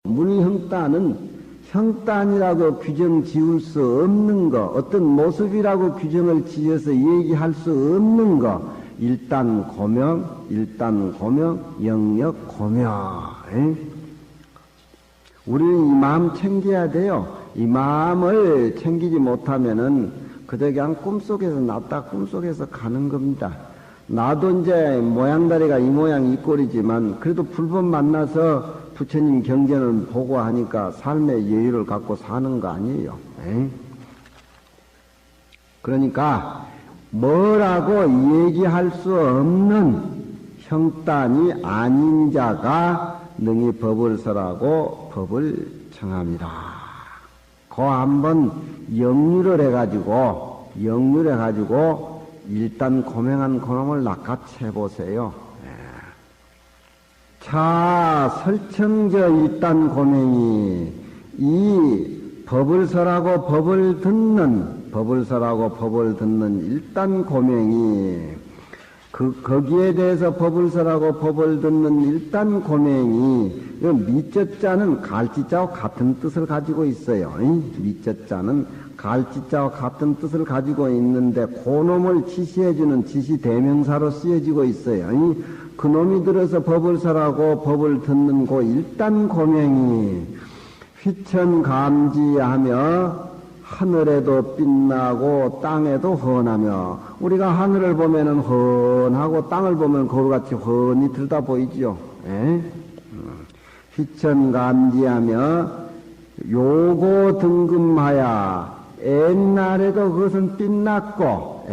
문형단은 형단이라고 규정 지을 수 없는 거, 어떤 모습이라고 규정을 지어서 얘기할 수 없는 거, 일단 고명, 영역 고명. 우리는 이 마음 챙겨야 돼요. 이 마음을 챙기지 못하면은 그저 그냥 꿈속에서 났다 꿈속에서 가는 겁니다. 나도 이제 모양다리가 이 모양 이 꼴이지만 그래도 불법 만나서 부처님 경전을 보고 하니까 삶의 여유를 갖고 사는 거 아니에요. 그러니까 뭐라고 얘기할 수 없는 형단이 아닌 자가 능히 법을 설하고 법을 청합니다. 그 한번 영유를 해가지고 일단 고명한 그놈을 낚아채 보세요. 자, 설청저 일단 고명이 이 법을 설하고 법을 듣는 일단 고명이 거기에 대해서 법을 설하고 법을 듣는 일단 고명이 이 미적자는 갈지자와 같은 뜻을 가지고 있어요. 미적자는 갈지자와 같은 뜻을 가지고 있는데 그놈을 지시해주는 지시대명사로 쓰여지고 있어요. 그놈이 들어서 법을 설하고 법을 듣는 그 일단 고명이 휘천감지하며 하늘에도 빛나고 땅에도 훤하며 우리가 하늘을 보면은 훤하고 땅을 보면 거울같이 훤히 들다 보이지요. 휘천감지하며 요고 등금하야 옛날에도 그것은 빛났고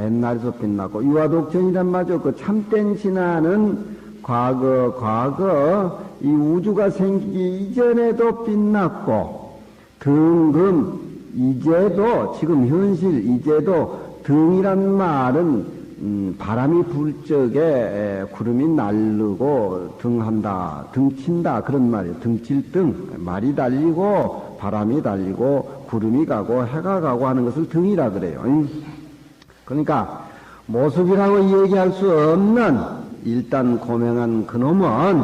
유화독전이란 말이죠. 그 참된 신화는 과거 이 우주가 생기기 이전에도 빛났고 등금 이제도 지금 현실 이제도 등이란 말은 바람이 불 적에 구름이 날르고 등친다 그런 말이에요. 등칠 등 말이 달리고 바람이 달리고 구름이 가고 해가 가고 하는 것을 등이라 그래요. 그러니까 모습이라고 얘기할 수 없는 일단 고명한 그놈은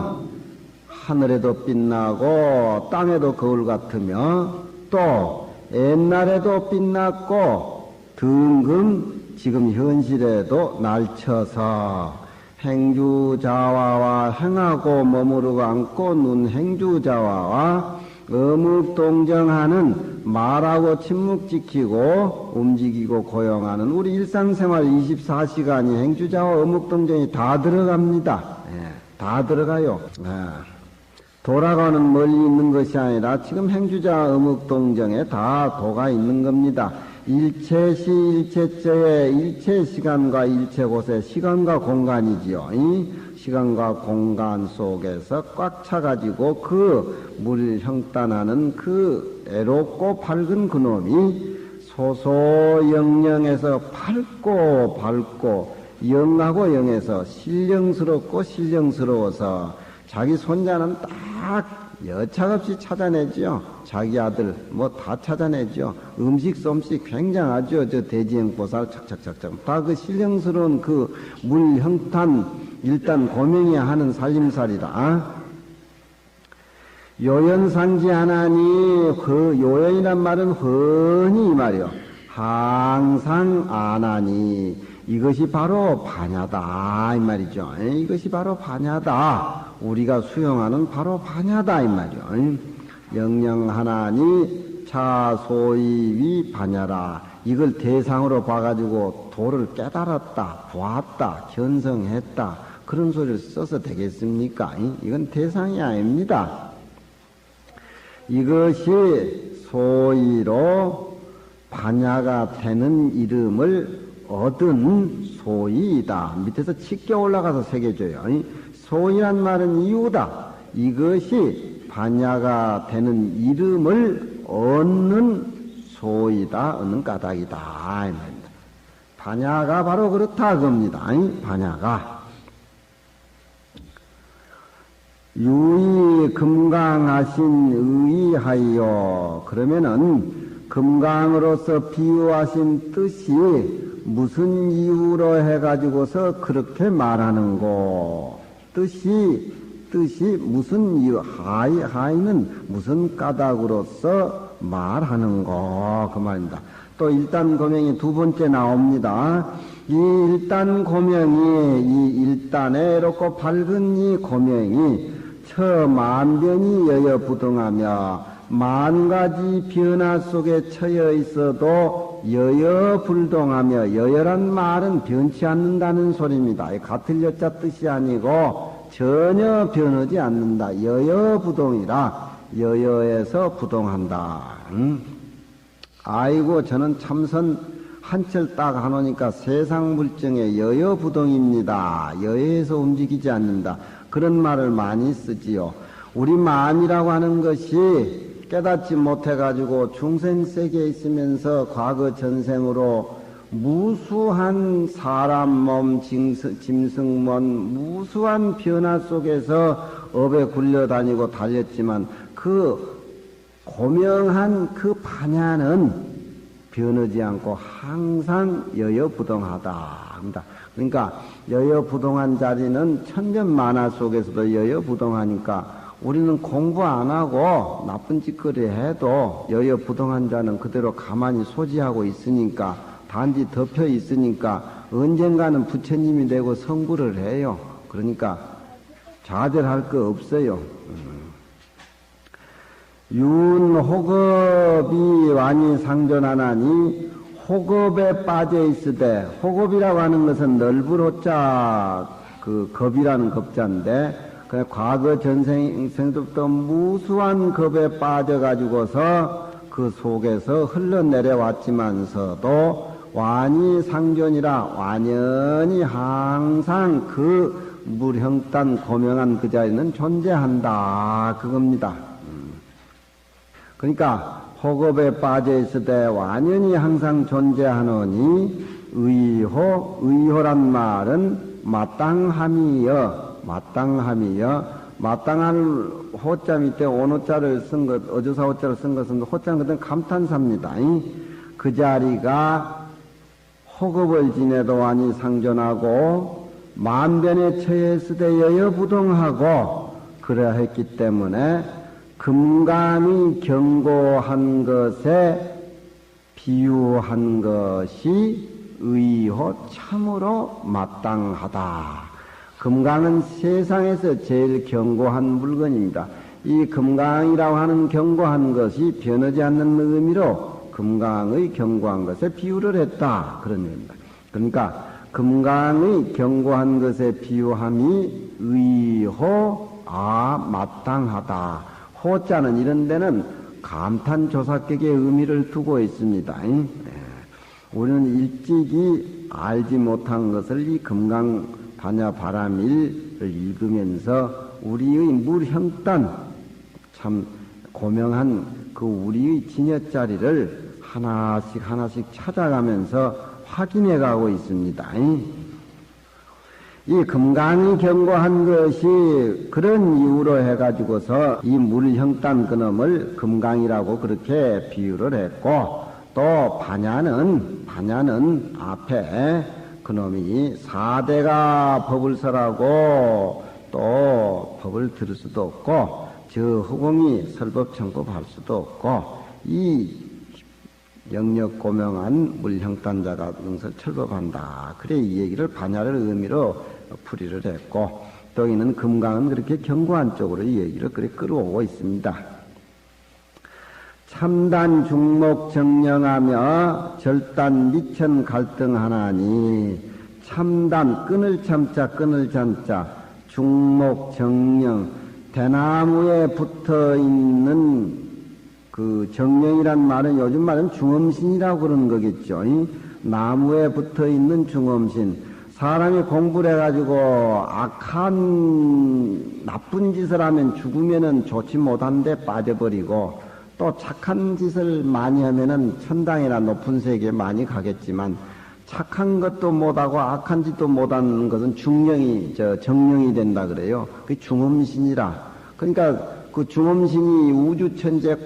하늘에도 빛나고 땅에도 거울 같으며 또 옛날에도 빛났고 등금 지금 현실에도 날쳐서 행주자와와 행하고 머무르고 앉고 눈 행주자와와 어묵동정하는 말하고 침묵 지키고 움직이고 고용하는 우리 일상생활 24시간이 행주자와 어묵동정이 다 들어갑니다. 다 들어가요. 도라가는 멀리 있는 것이 아니라 지금 행주자 어묵동정에 다 도가 있는 겁니다. 일체시 일체저의 일체시간과 일체곳의 시간과 공간이지요. 이 시간과 공간 속에서 꽉 차가지고 그 물 형단하는 그 애롭고 밝은 그놈이 소소영령에서 밝고 영하고 영에서 신령스럽고 신령스러워서 자기 손자는 딱 여차없이 찾아내죠. 자기 아들 뭐 다 찾아내죠. 음식 솜씨 굉장하죠. 저 대지행보살 착착착착 다 그 신령스러운 그 물 형탄 일단 고명이 하는 살림살이다. 요연상지하나니 그 요연이란 말은 훤히 이 말이요. 항상 안하니 이것이 바로 반야다 이 말이죠. 이것이 바로 반야다. 우리가 수용하는 바로 반야다 이 말이요. 영영하나니 차소이위 반야라. 이걸 대상으로 봐가지고 도를 깨달았다, 보았다, 견성했다 그런 소리를 써서 되겠습니까? 이건 대상이 아닙니다. 이것이 소위로 반야가 되는 이름을 얻은 소위이다. 밑에서 짙게 올라가서 새겨줘요. 소위란 말은 이유다. 이것이 반야가 되는 이름을 얻는 소위다, 얻는 까닭이다. 이 말입니다. 반야가 바로 그렇다 겁니다. 반야가. 유의 금강하신 의하여 그러면은 금강으로서 비유하신 뜻이 무슨 이유로 해가지고서 그렇게 말하는고 뜻이 뜻이 무슨 이유, 하이는 무슨 까닭으로서 말하는거, 그 말입니다. 또 일단 고명이 두 번째 나옵니다. 이 일단 고명이, 이 일단에 이렇고 밝은 이 고명이 처만변이 여여부동하며 만가지 변화 속에 처해 있어도 여여불동하며, 여여란 말은 변치 않는다는 소리입니다. 같을 여자 뜻이 아니고 전혀 변하지 않는다. 여여부동이라 여여에서 부동한다. 아이고, 저는 참선 한철 딱 하노니까 세상 물정의 여여부동입니다. 여여에서 움직이지 않는다. 그런 말을 많이 쓰지요. 우리 마음이라고 하는 것이 깨닫지 못해가지고 중생세계에 있으면서 과거 전생으로 무수한 사람 몸, 짐승몸, 무수한 변화 속에서 업에 굴려다니고 달렸지만 그 고명한 그 반야는 변하지 않고 항상 여여부동하다. 그러니까 여여부동한 자리는 천변만화 속에서도 여여부동하니까 우리는 공부 안 하고 나쁜 짓거리 해도 여여부동한 자는 그대로 가만히 소지하고 있으니까, 단지 덮여 있으니까 언젠가는 부처님이 되고 성불을 해요. 그러니까 좌절할 거 없어요. 윤호급이 완이 상존하나니 호급에 빠져 있으되, 호급이라고 하는 것은 넓을 호자 그 겁이라는 겁자인데, 그 과거 전생부터 무수한 겁에 빠져가지고서 그 속에서 흘러내려왔지만서도 완이 상존이라 완연히 항상 그 물형단 고명한 그 자리는 존재한다. 그겁니다. 그러니까 호급에 빠져 있을 때 완연히 항상 존재하노니 의호란 말은 마땅함이여, 마땅한 호자 밑에 온호자를 쓴 것, 어조사 호자를 쓴 것은 호자는 그때 감탄사입니다. 그 자리가 호급을 지내도 완이 상존하고 만변에 처했을 때 여여부동하고 그래야 했기 때문에 금강이 경고한 것에 비유한 것이 의호 참으로 마땅하다. 금강은 세상에서 제일 견고한 물건입니다. 이 금강이라고 하는 견고한 것이 변하지 않는 의미로 금강의 견고한 것에 비유를 했다. 그런 의미입니다. 그러니까 금강의 견고한 것에 비유함이 의호, 마땅하다. 호자는 이런 데는 감탄조사격의 의미를 두고 있습니다. 우리는 일찍이 알지 못한 것을 이 금강 반야 바람일을 읽으면서 우리의 물형단, 참 고명한 그 우리의 진여자리를 하나씩 찾아가면서 확인해 가고 있습니다. 이 금강이 견고한 것이 그런 이유로 해가지고서 이 물형단 그놈을 금강이라고 그렇게 비유를 했고, 또 반야는 앞에 그놈이 사대가 법을 설하고 또 법을 들을 수도 없고 저 허공이 설법청법할 수도 없고 이 영력고명한 물형단자가 능설 철법한다. 그래 이 얘기를 반야를 의미로 풀이를 했고, 또 이는 금강은 그렇게 견고한 쪽으로 이 얘기를 그래 끌어오고 있습니다. 참단 중목 정령하며 절단 미천 갈등하나니, 참단 끈을 참자 끈을 잠자, 중목 정령 대나무에 붙어 있는 그 정령이란 말은 요즘 말은 중엄신이라고 그러는 거겠죠. 나무에 붙어 있는 중엄신. 사람이 공부를 해가지고 악한 나쁜 짓을 하면 죽으면은 좋지 못한 데 빠져버리고, 또 착한 짓을 많이 하면은 천당이나 높은 세계에 많이 가겠지만, 착한 것도 못하고 악한 짓도 못하는 것은 정령이 된다 그래요. 그게 중엄신이라. 그러니까 그 중엄신이 우주천지에 콱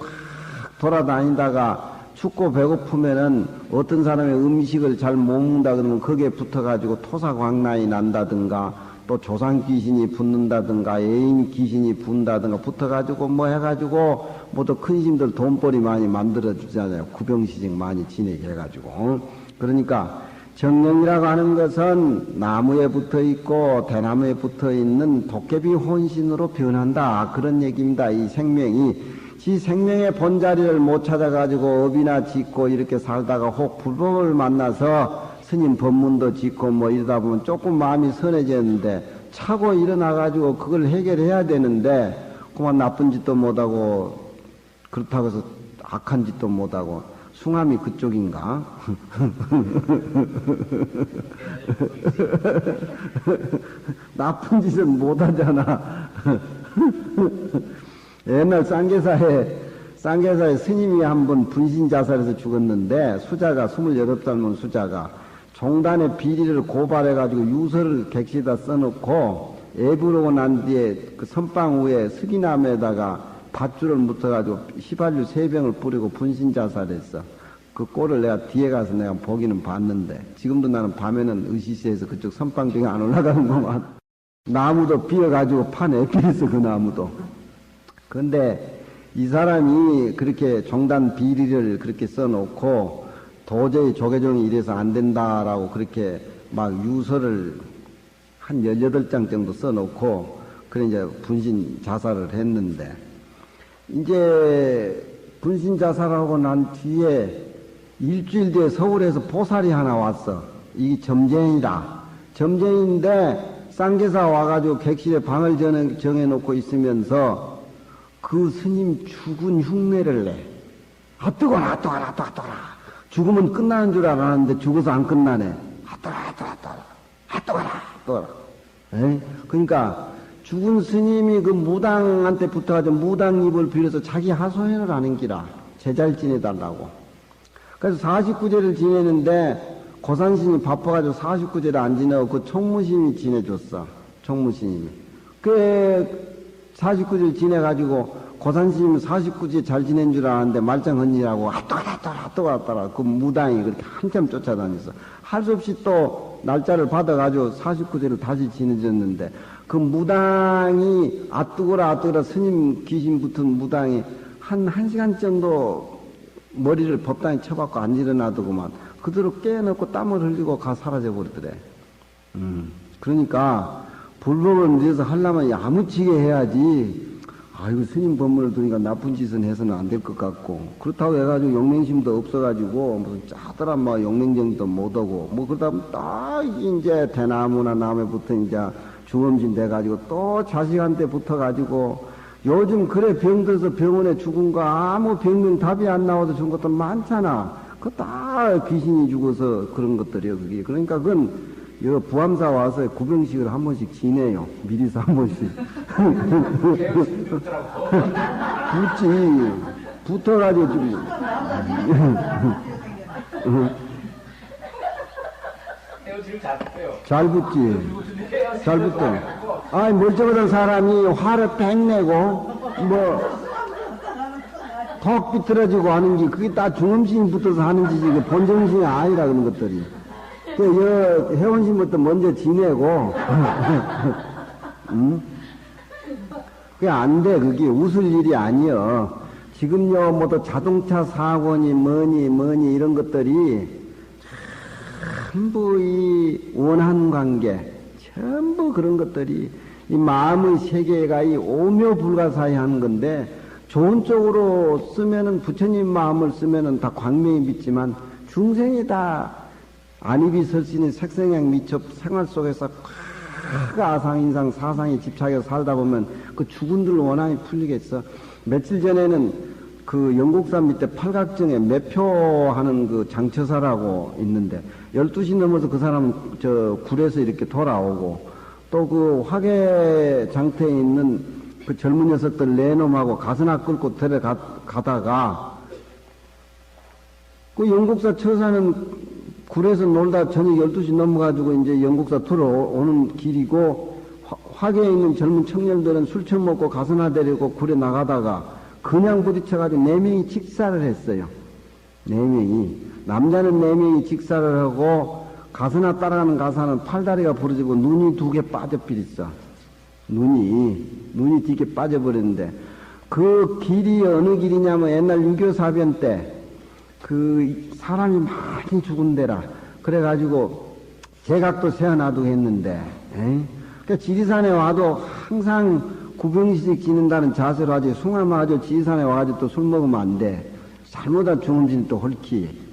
돌아다니다가 춥고 배고프면은 어떤 사람의 음식을 잘 못 먹는다 그러면 거기에 붙어가지고 토사광란이 난다든가, 또 조상 귀신이 붙는다든가 애인 귀신이 분다든가 붙어가지고 뭐 해가지고 뭐 또 큰 스님들 돈벌이 많이 만들어주잖아요. 구병시식 많이 지내게 해가지고. 그러니까 정령이라고 하는 것은 나무에 붙어 있고 대나무에 붙어 있는 도깨비 혼신으로 변한다. 그런 얘기입니다. 이 생명이. 지 생명의 본자리를 못 찾아가지고 업이나 짓고 이렇게 살다가 혹 불법을 만나서 스님 법문도 짓고 뭐 이러다 보면 조금 마음이 선해졌는데 차고 일어나가지고 그걸 해결해야 되는데 그만 나쁜 짓도 못하고 그렇다고 해서 악한 짓도 못하고 숭함이 그쪽인가? 나쁜 짓은 못하잖아. 옛날 쌍계사에 스님이 한 번 분신자살해서 죽었는데 수자가 28살만 수자가 종단의 비리를 고발해가지고 유서를 객시에다 써놓고 애부르고 난 뒤에 그 선방 위에 스기나무에다가 밧줄을 묻혀가지고 휘발유 3병을 뿌리고 분신자살했어. 그 꼴을 내가 뒤에 가서 내가 보기는 봤는데 지금도 나는 밤에는 의시시에서 그쪽 선방중에 안 올라가는구만. 나무도 비어가지고 판에 비었어. 그 나무도. 근데 이 사람이 그렇게 종단 비리를 그렇게 써놓고 도저히 조계종이 이래서 안 된다라고 그렇게 막 유서를 한 18장 정도 써놓고 그래 이제 분신 자살을 했는데 이제 분신 자살하고 난 뒤에 일주일 뒤에 서울에서 보살이 하나 왔어. 이게 점쟁이다. 점쟁이인데 쌍계사 와가지고 객실에 방을 정해놓고 있으면서 그 스님 죽은 흉내를 내. 아 뜨거라 아 뜨거라 아 뜨거라. 죽으면 끝나는 줄 알았는데 죽어서 안 끝나네. 아 뜨거라 아 뜨거라 아 뜨거라 아 뜨거라. 그러니까 죽은 스님이 그 무당한테 붙어가지고 무당 입을 빌어서 자기 하소연을 하는 기라. 제자를 지내달라고. 그래서 49제를 지내는데 고산스님이 바빠가지고 49제를 안 지내고 그 총무스님이 지내줬어. 총무스님이. 그 49제를 지내가지고 고산스님은 49제 잘 지낸 줄 알았는데 말짱언니라고 아또가라 그 무당이 그렇게 한참 쫓아다녔어. 할 수 없이 또 날짜를 받아가지고 49제를 다시 지내줬는데 그 무당이 아뜨거라 스님 귀신 붙은 무당이 한 시간 정도 머리를 법당에 쳐박고 안 일어나더구만. 그대로 깨놓고 땀을 흘리고 가 사라져 버리더래. 그러니까 불법을 위해서 하려면 야무치게 해야지. 아이고 스님 법문을 들으니까 나쁜 짓은 해서는 안 될 것 같고 그렇다고 해가지고 용맹심도 없어가지고 무슨 짜더라 뭐 용맹정도 못하고 뭐 그러다 보면 딱 이제 대나무나 나무에 붙어 이제 중음진 돼가지고 또 자식한테 붙어가지고 요즘 그래 병들어서 병원에 죽은 거 아무 병명 답이 안 나와도 죽은 것도 많잖아. 그거 다 귀신이 죽어서 그런 것들이요 그게. 그러니까 그건 여 부암사 와서 구병식을 한 번씩 지내요. 미리서 한 번씩. 붙지. 붙어가지고 좀. 잘 붙지. 잘 붙어. 아이, 멀쩡하던 사람이 화를 백 내고, 턱 비틀어지고 하는 게, 그게 다 중음신이 붙어서 하는 짓이, 그 본정신이 아니라 그런 것들이. 그, 회원신부터 먼저 지내고, 그게 안 돼. 그게 웃을 일이 아니여. 지금요, 또 자동차 사고니, 뭐니, 이런 것들이, 전부 이 원한 관계, 전부 그런 것들이 이 마음의 세계가 이 오묘불가사의 하는 건데, 좋은 쪽으로 쓰면은 부처님 마음을 쓰면은 다 광명이 믿지만, 중생이 다 안입이 설 수 있는 색성향 미첩 생활 속에서 그 아상인상 사상에 집착해서 살다 보면 그 죽은들 원한이 풀리겠어. 며칠 전에는 그 영국산 밑에 팔각정에 매표하는 그 장처사라고 있는데 12시 넘어서 그 사람은 저 굴에서 이렇게 돌아오고 또 그 화계 장터에 있는 그 젊은 녀석들 네 놈하고 가스나 끌고 데려가다가 그 영국사 처사는 굴에서 놀다 저녁 12시 넘어가지고 이제 영국사 들어오는 길이고 화계에 있는 젊은 청년들은 술 처먹고 가스나 데리고 굴에 나가다가 그냥 부딪혀가지고 4명이 직사를 했어요. 4명이. 남자는 4명이 직사를 하고 가스나 따라가는 가사는 팔다리가 부러지고 눈이 두 개 빠져버렸어. 눈이 뒤게 빠져버렸는데, 그 길이 어느 길이냐면 옛날 유교 사변 때, 그 사람이 많이 죽은 데라. 그래가지고 제각도 세어나도 했는데, 그러니까 지리산에 와도 항상 구병식 지는다는 자세로 하지, 숭하면 아주 지리산에 와가지고 또 술 먹으면 안 돼. 잘못한 중음진이 또 헐키.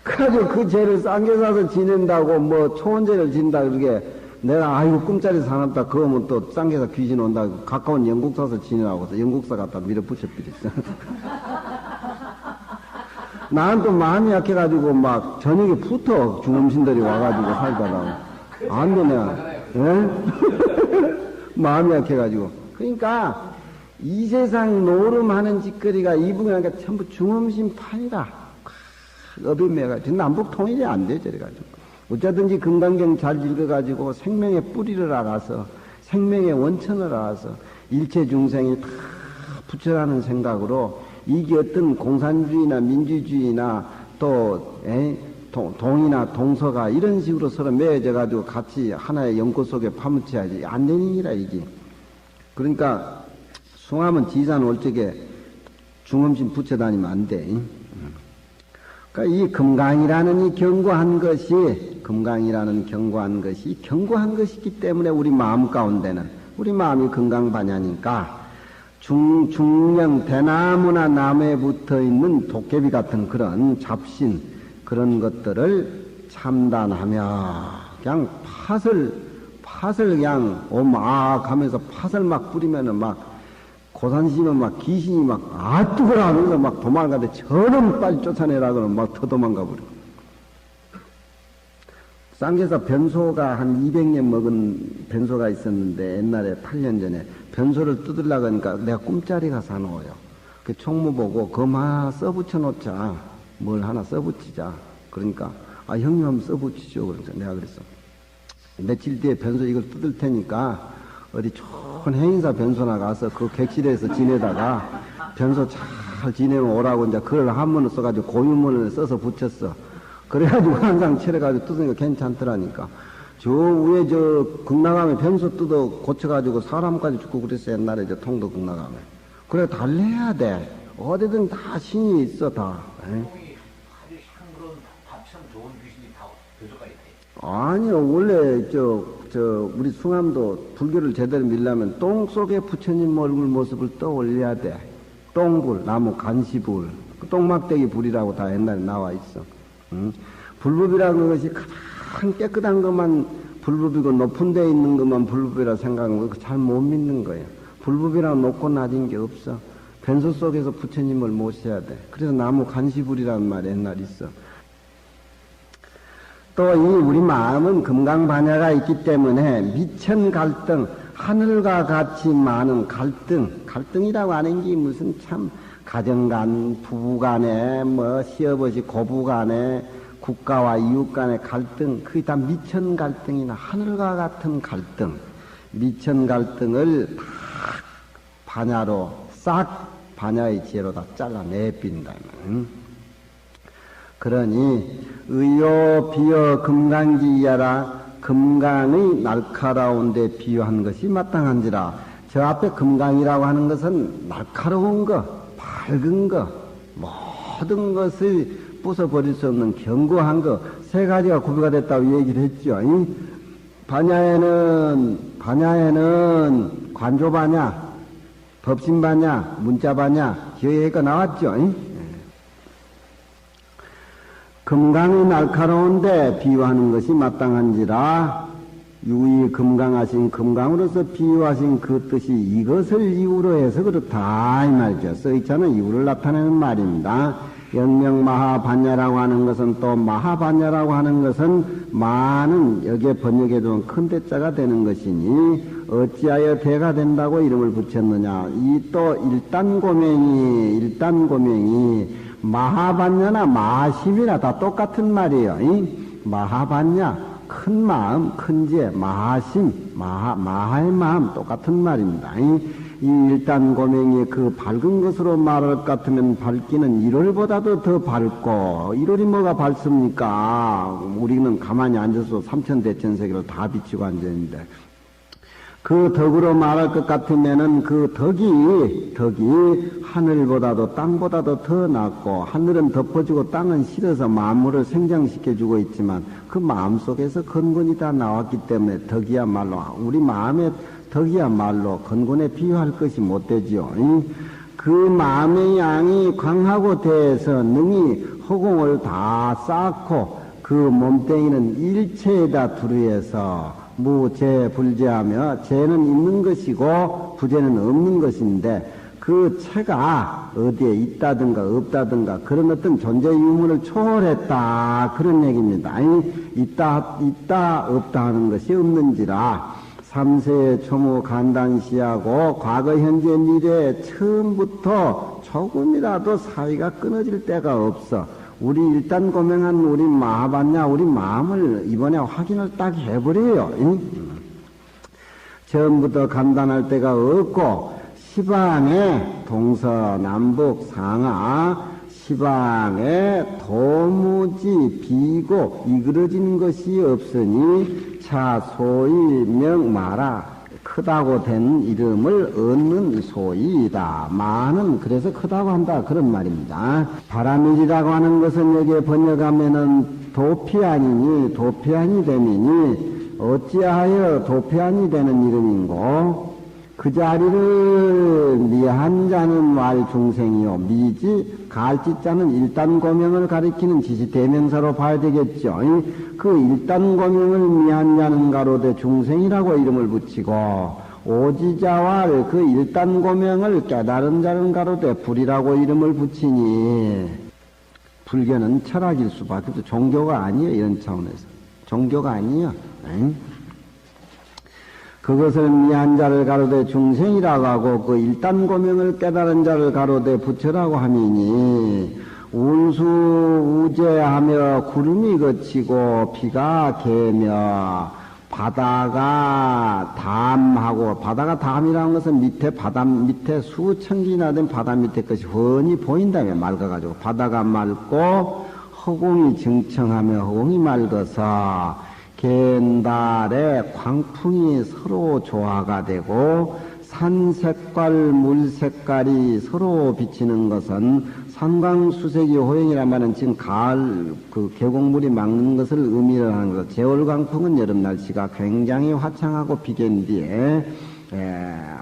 그래가지고 그 죄를 쌍게 사서 지낸다고 뭐 초원죄를 진다 그러게 내가 아이고 꿈자리 사납다 그거면 또 쌍게사 귀신 온다 가까운 영국 사서 지내라고 해서 영국사 갖다 밀어붙여 버렸어. 나는 또 마음이 약해가지고 막 저녁에 붙어 중음신들이 와가지고 살다가 안 되네. 마음이 약해가지고. 그러니까 이 세상 노름하는 짓거리가 이분하니까 전부 중음신판이다. 업이 매가지고 남북 통일이 안 돼, 저래가지고. 어쩌든지 금강경 잘 읽어가지고 생명의 뿌리를 알아서, 생명의 원천을 알아서, 일체 중생이 다 부처라는 생각으로 이게 어떤 공산주의나 민주주의나 또, 동이나 동서가 이런 식으로 서로 매여져가지고 같이 하나의 연꽃 속에 파묻혀야지. 안 되는 일이라, 이게. 그러니까, 숭하면 지산 올적에 중음신 붙여다니면 안 돼. 그러니까 이 금강이라는 이 견고한 것이 견고한 것이기 때문에 우리 마음 가운데는 우리 마음이 금강반야니까 중령 대나무나 나무에 붙어 있는 도깨비 같은 그런 잡신 그런 것들을 참단하며 그냥 팥을 그냥 막 하면서 팥을 막 뿌리면은 막 고산시면 막 귀신이 막 아뜨거라 하면서 막 도망가는데 저놈 빨리 쫓아내라 그러면 막 더 도망가 버려. 쌍계사 변소가 한 200년 먹은 변소가 있었는데 옛날에 8년 전에 변소를 뜯으려고 하니까 내가 꿈자리가 사놓아요. 그 총무 보고 검 하나 써붙여 놓자. 뭘 하나 써붙이자. 그러니까 아 형님 한번 써붙이죠. 그러니까 내가 그랬어. 며칠 뒤에 변소 이걸 뜯을 테니까 어디 좋은 행인사 변소나 가서 그 객실에서 지내다가 변소 잘 지내면 오라고 이제 글을 한문을 써가지고 고유문을 써서 붙였어. 그래가지고 항상 칠해가지고 뜯으니까 괜찮더라니까. 저 위에 저 극락암에 변소 뜯어 고쳐가지고 사람까지 죽고 그랬어. 옛날에 저 통도 극락암에. 그래 달래야 돼. 어디든 다 신이 있어 다. 아니요 원래 우리 숭암도 불교를 제대로 밀려면 똥 속에 부처님 얼굴 모습을 떠올려야 돼. 똥불, 나무 간시불, 똥막대기 불이라고 다 옛날에 나와 있어. 불법이라는 것이 가장 깨끗한 것만 불법이고 높은 데 있는 것만 불법이라 생각하는 거 잘 못 믿는 거예요. 불법이라는 높고 낮은 게 없어. 변소 속에서 부처님을 모셔야 돼. 그래서 나무 간시불이라는 말이 옛날에 있어. 또 이 우리 마음은 금강반야가 있기 때문에 미천 갈등, 하늘과 같이 많은 갈등이라고 하는 게 무슨 참 가정간, 부부간에 뭐 시어버지 고부간에 국가와 이웃간의 갈등, 그게 다 미천 갈등이나 하늘과 같은 갈등, 미천 갈등을 다 반야로 싹 반야의 지혜로 다 잘라내빈다. 그러니 의요 비여 금강지야라 금강의 날카로운 데 비유한 것이 마땅한지라. 저 앞에 금강이라고 하는 것은 날카로운 거, 밝은 거, 모든 것을 부숴버릴 수 없는 견고한 거, 세 가지가 구비가 됐다고 얘기를 했죠. 반야에는 관조반야, 법신반야, 문자반야, 기회가 나왔죠. 금강이 날카로운데 비유하는 것이 마땅한지라. 유의 금강하신 금강으로서 비유하신 그 뜻이 이것을 이유로 해서 그렇다 이 말이죠. 써있자는 이유를 나타내는 말입니다. 영명마하반야라고 하는 것은 또 마하반야라고 하는 것은 많은 여기에 번역해둔 큰 대자가 되는 것이니 어찌하여 대가 된다고 이름을 붙였느냐. 이 또 일단고명이 마하반야나 마하심이나 다 똑같은 말이에요. 마하반야 큰 마음, 큰 지혜, 마하심, 마하의 마음 똑같은 말입니다. 이 일단 고명이 그 밝은 것으로 말할 것 같으면 밝기는 1월보다도 더 밝고, 1월이 뭐가 밝습니까? 우리는 가만히 앉아서 삼천대천세계를 다 비치고 앉아있는데, 그 덕으로 말할 것 같으면은 그 덕이 하늘보다도 땅보다도 더 낮고, 하늘은 덮어주고 땅은 실어서 만물을 생장시켜주고 있지만 그 마음속에서 근본이 다 나왔기 때문에 덕이야말로, 우리 마음의 덕이야말로 근본에 비유할 것이 못 되지요. 그 마음의 양이 강하고 대해서 능히 허공을 다 쌓고 그 몸뚱이는 일체에다 두루해서 무죄 불죄하며 죄는 있는 것이고 부죄는 없는 것인데, 그 체가 어디에 있다든가 없다든가 그런 어떤 존재 유무를 초월했다, 그런 얘기입니다. 아니, 있다 없다 하는 것이 없는지라 삼세의 초무 간단시하고 과거 현재 미래 처음부터 조금이라도 사이가 끊어질 때가 없어. 우리 일단 고명한 우리 마하반야, 우리 마음을 이번에 확인을 딱 해버려요. 처음부터 간단할 때가 없고, 시방에 동서남북 상하, 시방에 도무지 비고 이그러진 것이 없으니 차 소위 명마라, 크다고 된 이름을 얻는 소이이다. 마는 그래서 크다고 한다, 그런 말입니다. 바라밀이라고 하는 것은 여기에 번역하면은 도피안이니 도피안이 됨이니 어찌하여 도피안이 되는 이름인고, 그 자리를 미한 자는 말 중생이요 미지 갈지 자는 일단 고명을 가리키는 지시 대명사로 봐야 되겠죠. 그 일단 고명을 미한 자는 가로되 중생이라고 이름을 붙이고, 오지자와 그 일단 고명을 깨달은 자는 가로되 불이라고 이름을 붙이니, 불교는 철학일 수밖에 없어. 종교가 아니에요. 이런 차원에서 종교가 아니에요. 그것을 미한 자를 가로되 중생이라고 하고, 그 일단 고명을 깨달은 자를 가로되 부처라고 함이니, 운수 우제하며 구름이 그치고 비가 개며 바다가 담하고, 바다가 담이라는 것은 밑에 바다 밑에 수천 기나 된 바다 밑에 것이 훤히 보인다며 맑아가지고, 바다가 맑고 허공이 정청하며 허공이 맑아서 갠달의 광풍이 서로 조화가 되고, 산 색깔, 물 색깔이 서로 비치는 것은 산광수색이 호행이란 말은 지금 가을 그 계곡물이 막는 것을 의미를 하는 거죠. 제월광풍은 여름 날씨가 굉장히 화창하고 비갠 뒤에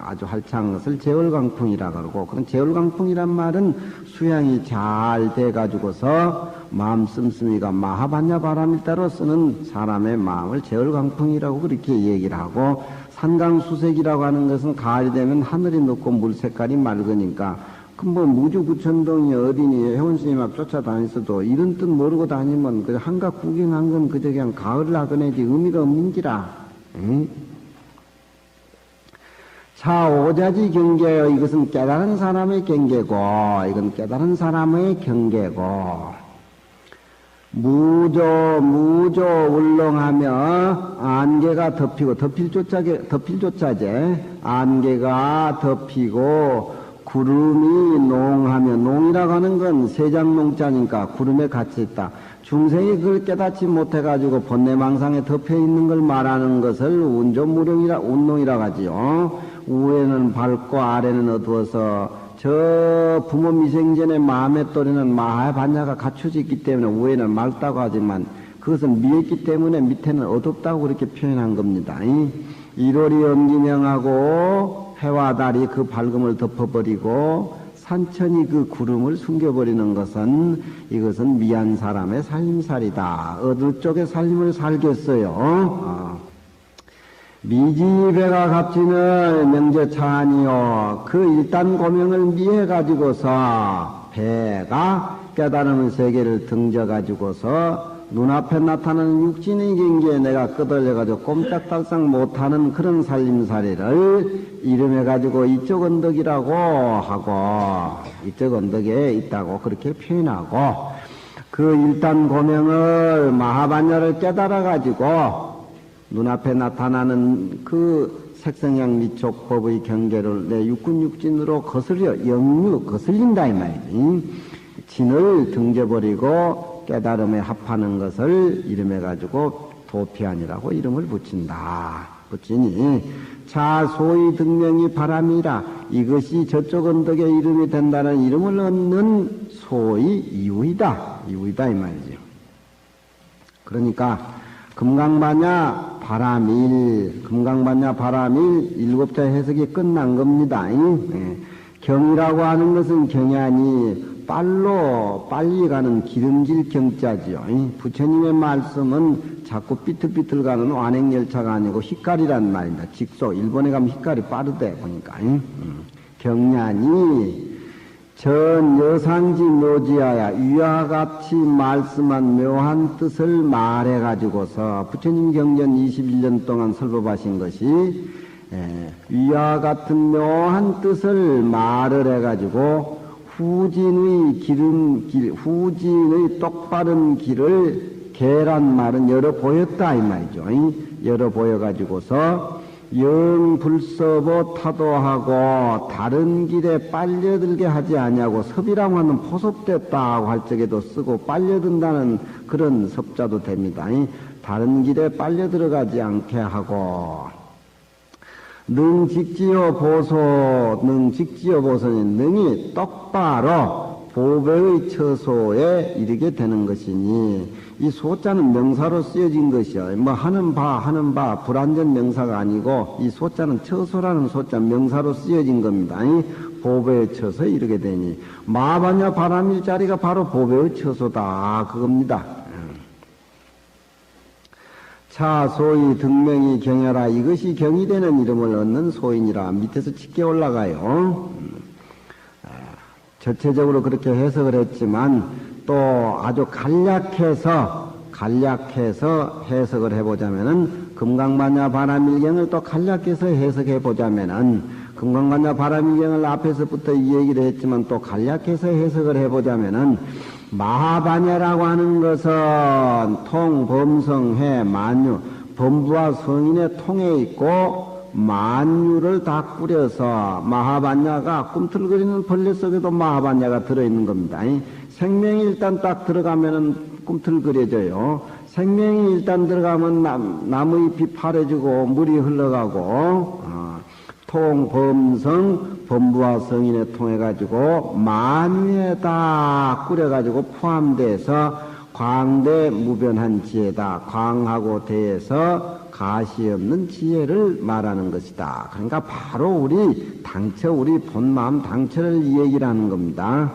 아주 활창한 것을 제월광풍이라 그러고, 그런 제월광풍이란 말은 수양이 잘 돼가지고서 마음 씀씀이가 마하반야 바람일 따로 쓰는 사람의 마음을 제월광풍이라고 그렇게 얘기를 하고, 산강수색이라고 하는 것은 가을이 되면 하늘이 높고 물 색깔이 맑으니까, 그 뭐 무주구천동이 어디니 해원스님 막 쫓아다녔어도 이런 뜻 모르고 다니면 그 한각 구경한 건 그저 그냥 가을 나그네지 의미가 없는지라. 응? 자, 오자지 경계요. 이것은 깨달은 사람의 경계고, 이건 깨달은 사람의 경계고, 무조 울렁하며 안개가 덮이고, 덮일조차제, 안개가 덮이고, 구름이 농하며, 농이라고 하는 건 세장농자니까 구름에 갇혀 있다. 중생이 그걸 깨닫지 못해가지고 번뇌망상에 덮여 있는 걸 말하는 것을 운농이라 하지요. 위에는 밝고 아래는 어두워서 저 부모 미생전의 마음의 또래는 마하반야가 갖춰져 있기 때문에 위에는 맑다고 하지만 그것은 미했기 때문에 밑에는 어둡다고 그렇게 표현한 겁니다. 일월이 엄기명하고 해와 달이 그 밝음을 덮어버리고 산천이 그 구름을 숨겨버리는 것은 이것은 미한 사람의 살림살이다. 어느 쪽의 살림을 살겠어요. 미지배가 값지는 명제차아니요. 그 일단 고명을 미해가지고서 배가 깨달은 세계를 등져가지고서 눈앞에 나타나는 육신의 경계에 내가 끄덕여가지고 꼼짝달싹 못하는 그런 살림살이를 이름해가지고 이쪽 언덕이라고 하고, 이쪽 언덕에 있다고 그렇게 표현하고, 그 일단 고명을 마하반야를 깨달아가지고 눈앞에 나타나는 그 색성양 미촉 법의 경계를 내 육군육진으로 거슬린다 이 말이지. 진을 등져버리고 깨달음에 합하는 것을 이름해가지고 도피안이라고 이름을 붙이니 자 소위 등명이 바람이라 이것이 저쪽 언덕의 이름이 된다는 이름을 얻는 소위 이유이다 이 말이죠. 그러니까 금강반야 바람일 일곱자 해석이 끝난 겁니다. 경이라고 하는 것은 경야니 빨리 가는 기름질 경자지요. 부처님의 말씀은 자꾸 삐뚤삐뚤 가는 완행열차가 아니고 휘갈이란 말입니다. 직소 일본에 가면 휘갈이 빠르대 보니까. 경야니 전 여상지 묘지하야 위와 같이 말씀한 묘한 뜻을 말해가지고서 부처님 경전 21년 동안 설법하신 것이 위와 같은 묘한 뜻을 말을 해가지고 후진의 후진의 똑바른 길을 개란 말은 열어 보였다 이 말이죠. 열어 보여가지고서 영불서보 타도하고 다른 길에 빨려들게 하지 아니하고 섭이라고 하는 포섭됐다고 할 적에도 쓰고 빨려든다는 그런 섭자도 됩니다. 다른 길에 빨려 들어가지 않게 하고 능직지요 보소는 능이 똑바로 보배의 처소에 이르게 되는 것이니 이 소자는 명사로 쓰여진 것이요. 뭐 하는 바 불완전 명사가 아니고 이 소자는 처소라는 소자 명사로 쓰여진 겁니다. 보배의 처소에 이르게 되니 마바냐 바람일 자리가 바로 보배의 처소다 그겁니다. 차 소위 등명이 경여라 이것이 경이 되는 이름을 얻는 소인이라 밑에서 짙게 올라가요. 전체적으로 그렇게 해석을 했지만 또 아주 간략해서 해석을 해보자면은 금강반야 바람일경을 또 간략해서 해석해 보자면은 금강반야 바람일경을 앞에서부터 이 얘기를 했지만 또 간략해서 해석을 해보자면은 마하반야라고 하는 것은 통범성해 만유 범부와 성인의 통에 있고 만유를 다 꾸려서 마하반야가 꿈틀거리는 벌레 속에도 마하반야가 들어있는 겁니다. 생명이 일단 딱 들어가면은 꿈틀거려져요. 생명이 일단 들어가면 나무 잎이 파래지고 물이 흘러가고 통범성 범부와 성인에 통해가지고 만유에 다 꾸려가지고 포함돼서 광대 무변한 지혜다. 광하고 대해서 가시 없는 지혜를 말하는 것이다. 그러니까 바로 우리 본마음 당처를 이 얘기를 하는 겁니다.